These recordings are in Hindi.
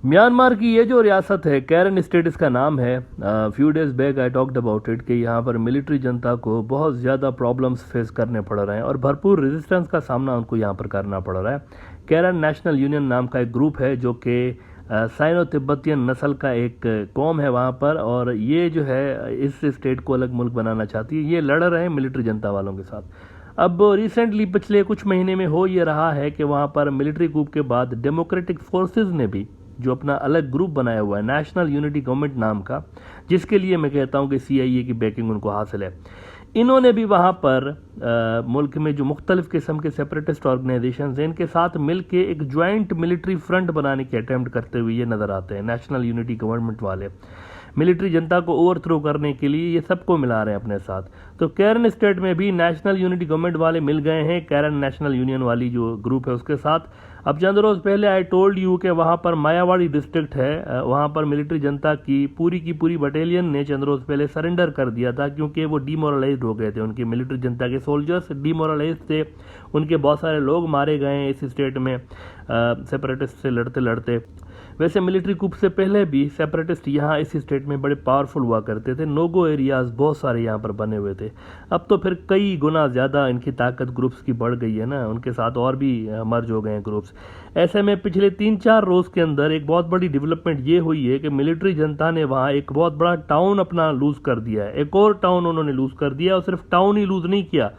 म्यांमार की ये जो रियासत है, कैरन स्टेट इसका नाम है। Few days back I talked about it कि यहाँ पर मिलिट्री जनता को बहुत ज़्यादा प्रॉब्लम्स फेस करने पड़ रहे हैं और भरपूर रेजिस्टेंस का सामना उनको यहाँ पर करना पड़ रहा है। कैरन नेशनल यूनियन नाम का एक ग्रुप है जो कि साइनो तिब्बतियन नस्ल का एक कौम है वहाँ पर, और ये जो है इस स्टेट को अलग मुल्क बनाना चाहती है। ये लड़ रहे हैं मिलिट्री जनता वालों के साथ। अब रिसेंटली पिछले कुछ महीने में हो ये रहा है कि वहाँ पर मिलिट्री कूप के बाद डेमोक्रेटिक फोर्सेस ने भी जो अपना अलग ग्रुप बनाया हुआ है नेशनल यूनिटी गवर्नमेंट नाम का, जिसके लिए मैं कहता हूँ कि CIA की बैकिंग उनको हासिल है, इन्होंने भी वहाँ पर मुल्क में जो मुख्तलिफ किस्म के सेपरेटिस्ट ऑर्गेनाइजेशन हैं इनके साथ मिल के एक ज्वाइंट मिलिट्री फ्रंट बनाने की अटैम्प्ट करते हुए ये नज़र आते हैं। नेशनल यूनिटी गवर्नमेंट वाले मिलिट्री जनता को ओवरथ्रो करने के लिए ये सबको मिला रहे हैं अपने साथ। तो कैरन स्टेट में भी नेशनल यूनिटी गवर्नमेंट वाले मिल गए हैं कैरन नेशनल यूनियन वाली जो ग्रुप है उसके साथ। अब चंद रोज़ पहले आई टोल्ड यू कि वहाँ पर मायावाड़ी डिस्ट्रिक्ट है, वहाँ पर मिलिट्री जनता की पूरी बटालियन ने चंद रोज़ पहले सरेंडर कर दिया था क्योंकि वो डीमोरलाइज हो गए थे। उनकी मिलिट्री जनता के सोल्जर्स डीमोरलाइज थे, उनके बहुत सारे लोग मारे गए हैं इस स्टेट में सेपरेटिस्ट से लड़ते लड़ते। वैसे मिलिट्री कूप से पहले भी सेपरेटिस्ट यहाँ इस स्टेट में बड़े पावरफुल हुआ करते थे, नोगो एरियाज बहुत सारे यहाँ पर बने हुए थे। अब तो फिर कई गुना ज़्यादा इनकी ताकत ग्रुप्स की बढ़ गई है ना, उनके साथ और भी मर्ज हो गए हैं ग्रुप्स। ऐसे में पिछले 3-4 रोज़ के अंदर एक बहुत बड़ी डेवलपमेंट ये हुई है कि मिलिट्री जनता ने वहाँ एक बहुत बड़ा टाउन अपना लूज़ कर दिया है। एक और टाउन उन्होंने लूज़ कर दिया, और सिर्फ टाउन ही लूज़ नहीं किया,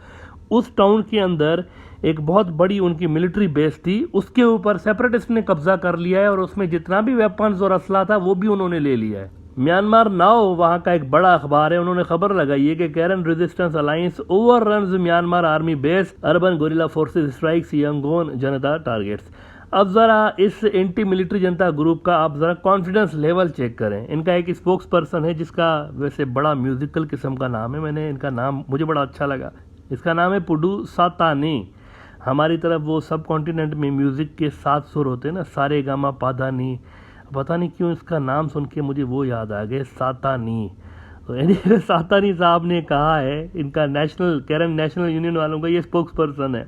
उस टाउन के अंदर एक बहुत बड़ी उनकी मिलिट्री बेस थी, उसके ऊपर सेपरेटिस्ट ने कब्जा कर लिया है और उसमें जितना भी वेपन्स और असला था वो भी उन्होंने ले लिया है। म्यांमार नाउ वहाँ का एक बड़ा अखबार है, उन्होंने खबर लगाई है कि Karen resistance alliance overruns Myanmar army base, urban guerrilla forces strikes Yangon junta targets. अब ज़रा इस एंटी मिलिट्री जनता ग्रुप का आप ज़रा कॉन्फिडेंस लेवल चेक करें। इनका एक स्पोक्स पर्सन है जिसका वैसे बड़ा म्यूजिकल किस्म का नाम है, मैंने इनका नाम मुझे बड़ा अच्छा लगा, इसका नाम है पुडू सातानी। हमारी तरफ वो सब कॉन्टिनेंट में म्यूज़िक के 7 सुर होते हैं ना, सारे गामा पाधा नी, पता नहीं क्यों इसका नाम सुन के मुझे वो याद आ गए, सातानी। तो सातानी साहब ने कहा है, इनका कैरन नेशनल यूनियन वालों का ये स्पोक्स पर्सन है,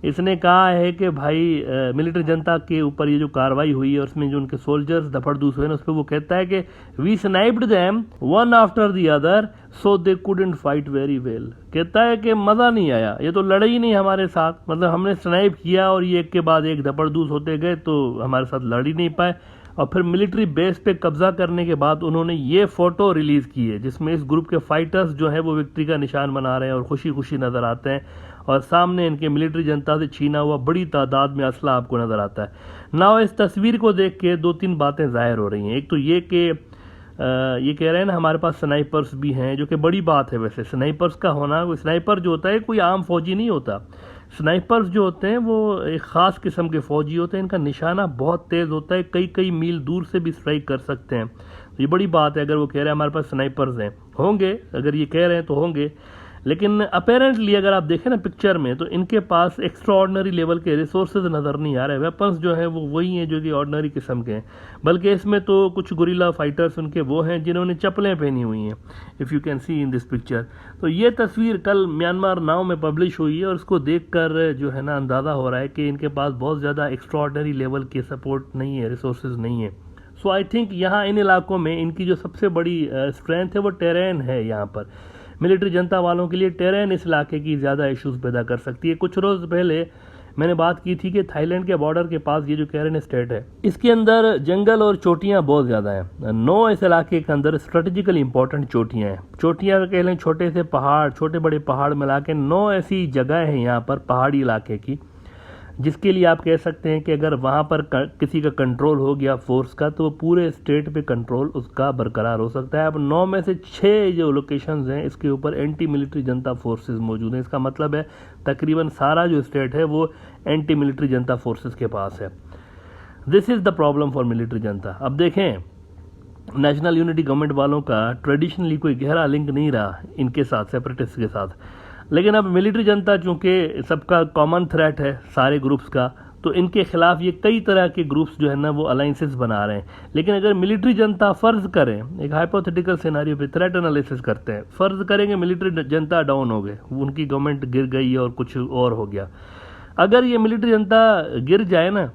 इसने कहा है कि भाई मिलिट्री जनता के ऊपर ये जो कार्रवाई हुई है और उसमें जो उनके सोल्जर्स धपड़धूस हुए ना, उस पर वो कहता है कि we sniped them one after the other so they couldn't fight very well. कहता है कि मज़ा नहीं आया, ये तो लड़े ही नहीं हमारे साथ, मतलब हमने स्नाइप किया और ये एक के बाद एक धपड़धूस होते गए तो हमारे साथ लड़ ही नहीं पाए। और फिर मिलिट्री बेस पे कब्जा करने के बाद उन्होंने ये फ़ोटो रिलीज़ की है जिसमें इस ग्रुप के फाइटर्स जो हैं वो विक्ट्री का निशान बना रहे हैं और खुशी खुशी नज़र आते हैं, और सामने इनके मिलिट्री जनता से छीना हुआ बड़ी तादाद में असला आपको नज़र आता है ना। इस तस्वीर को देख के 2-3 बातें ज़ाहिर हो रही हैं। एक तो ये कि ये कह रहे हैं ना हमारे पास स्नाइपर्स भी हैं, जो कि बड़ी बात है। वैसे स्नाइपर्स का होना, कोई स्नाइपर जो होता है कोई आम फौजी नहीं होता, स्नाइपर्स जो होते हैं वो एक ख़ास किस्म के फ़ौजी होते हैं, इनका निशाना बहुत तेज़ होता है, कई मील दूर से भी स्ट्राइक कर सकते हैं। तो ये बड़ी बात है अगर वो कह रहे हैं हमारे पास स्नाइपर्स हैं, होंगे, अगर ये कह रहे हैं तो होंगे। लेकिन अपेरेंटली अगर आप देखें ना पिक्चर में, तो इनके पास एक्स्ट्रा ऑर्डनरी लेवल के रिसोर्सेज नज़र नहीं आ रहे। वेपन्स जो हैं वो वही हैं जो कि ऑर्डनरी किस्म के हैं, बल्कि इसमें तो कुछ गुरिल्ला फाइटर्स उनके वो हैं जिन्होंने चप्पलें पहनी हुई हैं, if you can see in this picture. तो ये तस्वीर कल म्यांमार नाउ में पब्लिश हुई है और उसको देख कर जो है ना अंदाज़ा हो रहा है कि इनके पास बहुत ज़्यादा एक्स्ट्रा ऑर्डनरी लेवल के सपोर्ट नहीं है, रिसोर्सेज नहीं है। सो आई थिंक यहाँ इन इलाकों में इनकी जो सबसे बड़ी स्ट्रेंथ है वो टेरेन है। यहाँ पर मिलिट्री जनता वालों के लिए टेरेन इस इलाके की ज़्यादा इश्यूज पैदा कर सकती है। कुछ रोज़ पहले मैंने बात की थी कि थाईलैंड के बॉर्डर के पास ये जो कैरन स्टेट है, इसके अंदर जंगल और चोटियाँ बहुत ज़्यादा हैं। 9 इस इलाके के अंदर स्ट्रेटेजिकली इंपॉर्टेंट चोटियाँ हैं। चोटियाँ कह लें, छोटे से पहाड़, छोटे बड़े पहाड़ मिला के 9 ऐसी जगह हैं यहाँ पर पहाड़ी इलाके की, जिसके लिए आप कह सकते हैं कि अगर वहाँ पर किसी का कंट्रोल हो गया फोर्स का, तो पूरे स्टेट पे कंट्रोल उसका बरकरार हो सकता है। अब 9 में से 6 जो लोकेशंस हैं इसके ऊपर एंटी मिलिट्री जनता फोर्सेस मौजूद हैं। इसका मतलब है तकरीबन सारा जो स्टेट है वो एंटी मिलिट्री जनता फोर्सेस के पास है। This is the problem for military जनता। अब देखें, नेशनल यूनिटी गवर्नमेंट वालों का ट्रेडिशनली कोई गहरा लिंक नहीं रहा इनके साथ, सेपरेटिस्ट के साथ, लेकिन अब मिलिट्री जनता चूँकि सबका कॉमन थ्रेट है सारे ग्रुप्स का, तो इनके खिलाफ ये कई तरह के ग्रुप्स जो है ना वो अलाइंसेस बना रहे हैं। लेकिन अगर मिलिट्री जनता फ़र्ज़ करें, एक हाइपोथेटिकल सिनारियो पे थ्रेट एनालिसिस करते हैं, फ़र्ज़ करेंगे मिलिट्री जनता डाउन हो गए, उनकी गवर्नमेंट गिर गई और कुछ और हो गया, अगर ये मिलिट्री जनता गिर जाए ना,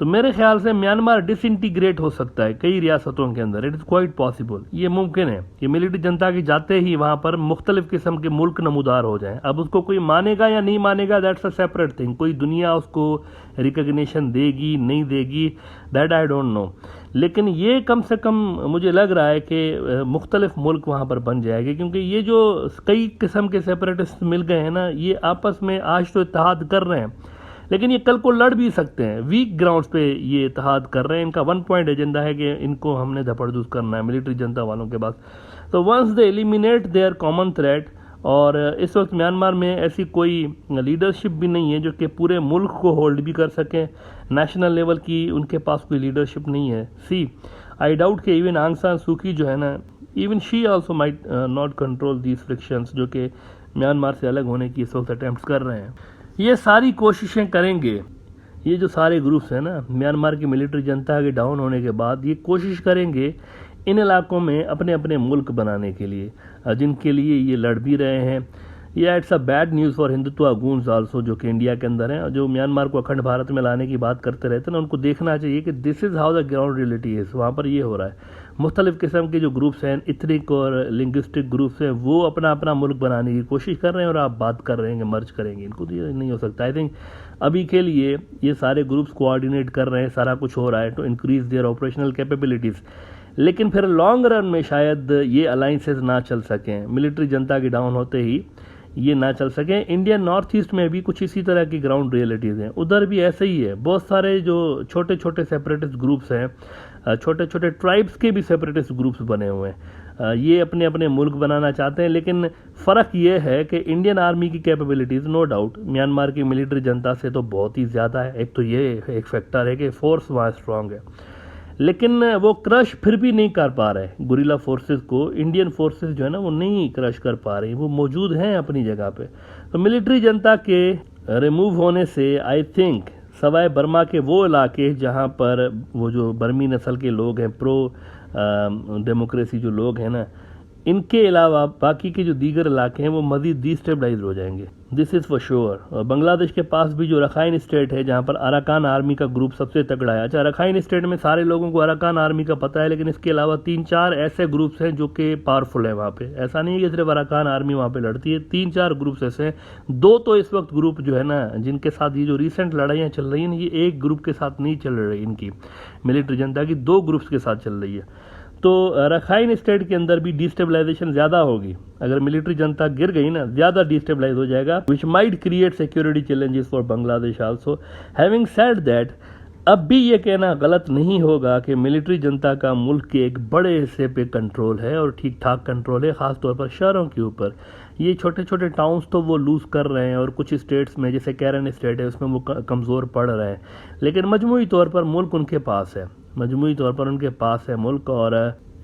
तो मेरे ख्याल से म्यांमार डिसइंटीग्रेट हो सकता है कई रियासतों के अंदर। इट इज़ क्वाइट पॉसिबल, ये मुमकिन है कि मिलिट्री जनता की जाते ही वहाँ पर मुख्तलिफ किस्म के मुल्क नमूदार हो जाएं। अब उसको कोई मानेगा या नहीं मानेगा, दैट्स अ सेपरेट थिंग। कोई दुनिया उसको रिकग्निशन देगी नहीं देगी, दैट आई डोंट नो। लेकिन ये कम से कम मुझे लग रहा है कि मुख्तलिफ मुल्क वहाँ पर बन जाएंगे, क्योंकि ये जो कई किस्म के सेपरेटिस्ट मिल गए हैं ना, ये आपस में आज तो इत्तेहाद कर रहे हैं, लेकिन ये कल को लड़ भी सकते हैं। वीक ग्राउंड्स पे ये इत्तेहाद कर रहे हैं। इनका 1 पॉइंट एजेंडा है कि इनको हमने धपड़धूस करना है मिलिट्री जनता वालों के पास। तो once they eliminate their common threat, और इस वक्त म्यांमार में ऐसी कोई लीडरशिप भी नहीं है जो कि पूरे मुल्क को होल्ड भी कर सकें। नेशनल लेवल की उनके पास कोई लीडरशिप नहीं है। सी आई डाउट कि इवन आंग सान सू की जो है ना, even she also might not control these frictions जो कि म्यांमार से अलग होने की इस वक्त अटैम्प्ट कर रहे हैं। ये सारी कोशिशें करेंगे, ये जो सारे ग्रुप्स हैं ना, म्यांमार की मिलिट्री जनता के डाउन होने के बाद ये कोशिश करेंगे इन इलाकों में अपने अपने मुल्क बनाने के लिए, जिनके लिए ये लड़ भी रहे हैं। ये it's a bad news for Hindutva goons also, जो कि इंडिया के अंदर हैं, जो म्यांमार को अखंड भारत में लाने की बात करते रहते हैं ना, उनको देखना चाहिए कि this is how the ground reality is. वहाँ पर ये हो रहा है, मुख्तलिफ किस्म के जो ग्रुप्स हैं, इथनिक और लिंग्विस्टिक ग्रुप्स हैं, वो अपना अपना मुल्क बनाने की कोशिश कर रहे हैं, और आप बात कर रहे हैं कि मर्ज करेंगे। इनको तो ये नहीं हो सकता। आई थिंक अभी के लिए ये सारे ग्रुप्स कोऑर्डिनेट कर रहे हैं, सारा कुछ हो रहा है to increase their operational capabilities, लेकिन फिर लॉन्ग रन में शायद ये अलाइंसेस ना चल सकें। मिलिट्री जनता की डाउन होते ही ये ना चल सकें। इंडियन नॉर्थ ईस्ट में भी कुछ इसी तरह की ग्राउंड रियलिटीज़ हैं, उधर भी ऐसे ही है। बहुत सारे जो छोटे छोटे सेपरेटिस्ट ग्रुप्स हैं, छोटे छोटे ट्राइब्स के भी सेपरेटिस्ट ग्रुप्स बने हुए हैं, ये अपने अपने मुल्क बनाना चाहते हैं। लेकिन फ़र्क ये है कि इंडियन आर्मी की कैपेबिलिटीज़ नो डाउट म्यांमार की मिलिट्री जनता से तो बहुत ही ज़्यादा है। एक तो ये एक फैक्टर है कि फोर्स वहाँ स्ट्रांग है, लेकिन वो क्रश फिर भी नहीं कर पा रहे गुरिल्ला फोर्सेस को। इंडियन फोर्सेस जो है ना, वो नहीं क्रश कर पा रही, वो मौजूद हैं अपनी जगह पे। तो मिलिट्री जनता के रिमूव होने से आई थिंक सवाए बर्मा के वो इलाके जहाँ पर वो जो बर्मी नस्ल के लोग हैं, प्रो डेमोक्रेसी जो लोग हैं ना, इनके अलावा बाकी के जो दीगर इलाके हैं वो मज़ीद डिस्टेबलाइज हो जाएंगे, दिस इज़ फॉर श्योर। और बांग्लादेश के पास भी जो रखाइन स्टेट है, जहाँ पर अराकान आर्मी का ग्रुप सबसे तगड़ा है। अच्छा, रखाइन स्टेट में सारे लोगों को अराकान आर्मी का पता है, लेकिन इसके अलावा 3-4 ऐसे ग्रुप्स हैं जो कि पावरफुल है वहाँ पे। ऐसा नहीं है कि सिर्फ अराकान आर्मी वहाँ पे लड़ती है, 3-4 ग्रुप्स ऐसे हैं। 2 तो इस वक्त ग्रुप जो है ना, जिनके साथ ये जो रिसेंट लड़ाइयाँ चल रही हैं, ये एक ग्रुप के साथ नहीं चल रही, इनकी मिलिट्री जनता की 2 ग्रुप्स के साथ चल रही है। तो रखाइन स्टेट के अंदर भी डिस्टेबलाइजेशन ज़्यादा होगी। अगर मिलिट्री जनता गिर गई ना, ज़्यादा डिस्टेबलाइज हो जाएगा, which might create security challenges for Bangladesh also. Having said that, अब भी ये कहना गलत नहीं होगा कि मिलिट्री जनता का मुल्क के एक बड़े हिस्से पे कंट्रोल है, और ठीक ठाक कंट्रोल है, ख़ासतौर पर शहरों के ऊपर। ये छोटे छोटे टाउन्स तो वो लूज़ कर रहे हैं, और कुछ स्टेट्स में जैसे कैरन स्टेट है उसमें वो कमज़ोर पड़ रहे हैं, लेकिन मजमूई तौर पर मुल्क उनके पास है, मजमूई तौर पर उनके पास है मुल्क। और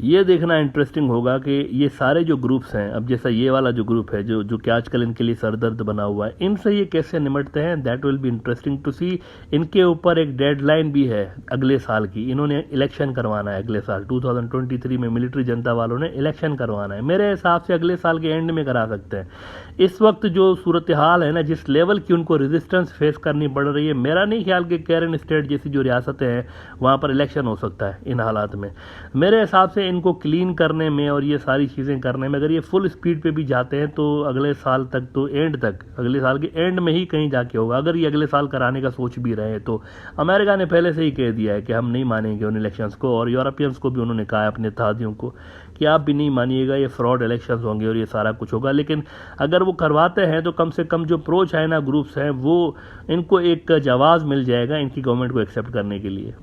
ये देखना इंटरेस्टिंग होगा कि ये सारे जो ग्रुप्स हैं, अब जैसा ये वाला जो ग्रुप है जो कि आजकल इनके लिए सरदर्द बना हुआ है, इनसे ये कैसे निमटते हैं। That will be interesting to see. इनके ऊपर एक डेडलाइन भी है अगले साल की, इन्होंने इलेक्शन करवाना है अगले साल 2023 में। मिलिट्री जनता वालों ने इलेक्शन करवाना है, मेरे हिसाब से अगले साल के एंड में करा सकते हैं। इस वक्त जो सूरत हाल है ना, जिस लेवल की उनको रेजिस्टेंस फेस करनी पड़ रही है, मेरा नहीं ख्याल कि कैरन स्टेट जैसी जो रियासतें हैं वहाँ पर इलेक्शन हो सकता है इन हालात में। मेरे हिसाब से इनको क्लीन करने में और ये सारी चीज़ें करने में, अगर ये फुल स्पीड पे भी जाते हैं तो अगले साल तक, तो एंड तक, अगले साल के एंड में ही कहीं जाके होगा। अगर ये अगले साल कराने का सोच भी रहे हैं तो अमेरिका ने पहले से ही कह दिया है कि हम नहीं मानेंगे उन इलेक्शंस को, और यूरोपियंस को भी उन्होंने कहा है अपने इत्तेहादियों को कि आप भी नहीं मानिएगा, ये फ्रॉड इलेक्शंस होंगे और ये सारा कुछ होगा। लेकिन अगर वो करवाते हैं तो कम से कम जो प्रो चाइना ग्रुप्स हैं वो, इनको एक जवाब मिल जाएगा इनकी गवर्नमेंट को एक्सेप्ट करने के लिए।